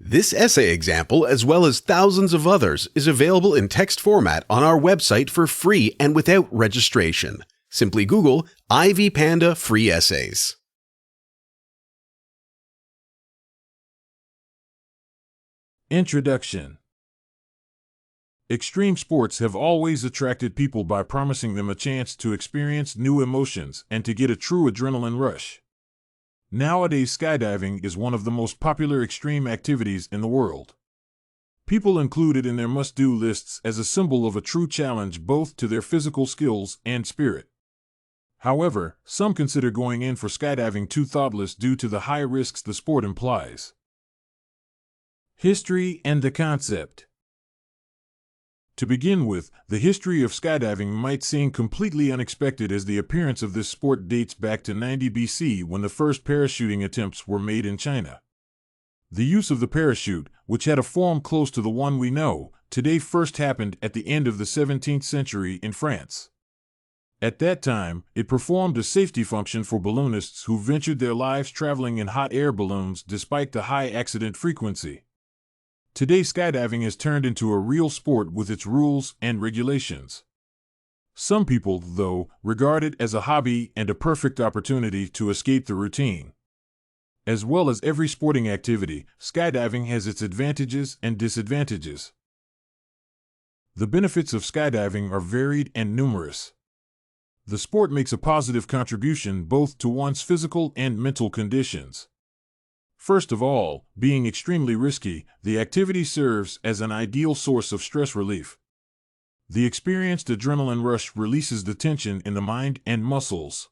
This essay example, as well as thousands of others, is available in text format on our website for free and without registration. Simply Google Ivy Panda Free Essays. Introduction. Extreme sports have always attracted people by promising them a chance to experience new emotions and to get a true adrenaline rush. Nowadays, skydiving is one of the most popular extreme activities in the world. People include it in their must-do lists as a symbol of a true challenge both to their physical skills and spirit. However, some consider going in for skydiving too thoughtless due to the high risks the sport implies. History and the concept. To begin with, the history of skydiving might seem completely unexpected, as the appearance of this sport dates back to 90 BC, when the first parachuting attempts were made in China. The use of the parachute, which had a form close to the one we know today, first happened at the end of the 17th century in France. At that time, it performed a safety function for balloonists who ventured their lives traveling in hot air balloons despite the high accident frequency. Today, skydiving has turned into a real sport with its rules and regulations. Some people, though, regard it as a hobby and a perfect opportunity to escape the routine. As well as every sporting activity, skydiving has its advantages and disadvantages. The benefits of skydiving are varied and numerous. The sport makes a positive contribution both to one's physical and mental conditions. First of all, being extremely risky, the activity serves as an ideal source of stress relief. The experienced adrenaline rush releases the tension in the mind and muscles.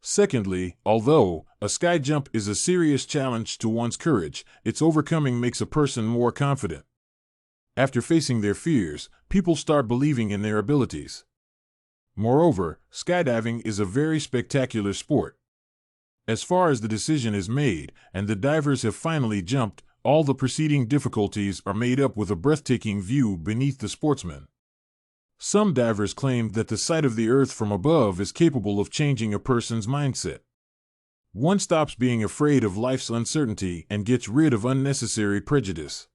Secondly, although a sky jump is a serious challenge to one's courage, its overcoming makes a person more confident. After facing their fears, people start believing in their abilities. Moreover, skydiving is a very spectacular sport. As far as the decision is made, and the divers have finally jumped, all the preceding difficulties are made up with a breathtaking view beneath the sportsman. Some divers claim that the sight of the earth from above is capable of changing a person's mindset. One stops being afraid of life's uncertainty and gets rid of unnecessary prejudice.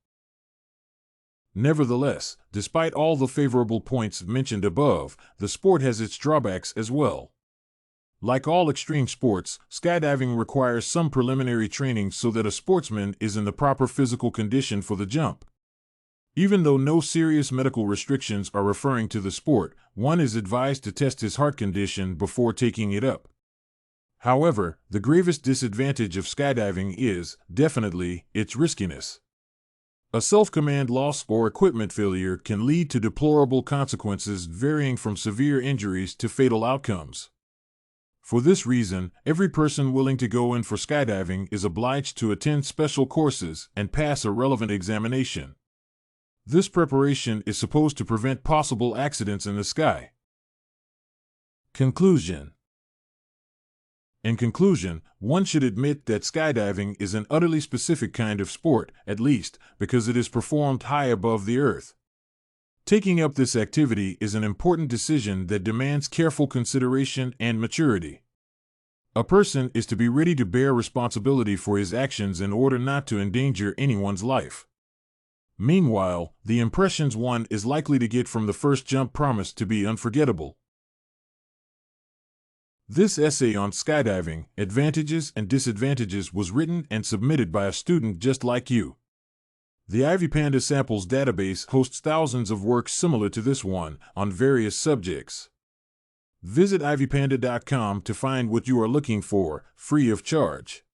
Nevertheless, despite all the favorable points mentioned above, the sport has its drawbacks as well. Like all extreme sports, skydiving requires some preliminary training so that a sportsman is in the proper physical condition for the jump. Even though no serious medical restrictions are referring to the sport, one is advised to test his heart condition before taking it up. However, the gravest disadvantage of skydiving is, definitely, its riskiness. A self-command loss or equipment failure can lead to deplorable consequences varying from severe injuries to fatal outcomes. For this reason, every person willing to go in for skydiving is obliged to attend special courses and pass a relevant examination. This preparation is supposed to prevent possible accidents in the sky. Conclusion. In conclusion, one should admit that skydiving is an utterly specific kind of sport, at least because it is performed high above the earth. Taking up this activity is an important decision that demands careful consideration and maturity. A person is to be ready to bear responsibility for his actions in order not to endanger anyone's life. Meanwhile, the impressions one is likely to get from the first jump promise to be unforgettable. This essay on skydiving, advantages and disadvantages, was written and submitted by a student just like you. The Ivy Panda Samples database hosts thousands of works similar to this one on various subjects. Visit ivypanda.com to find what you are looking for, free of charge.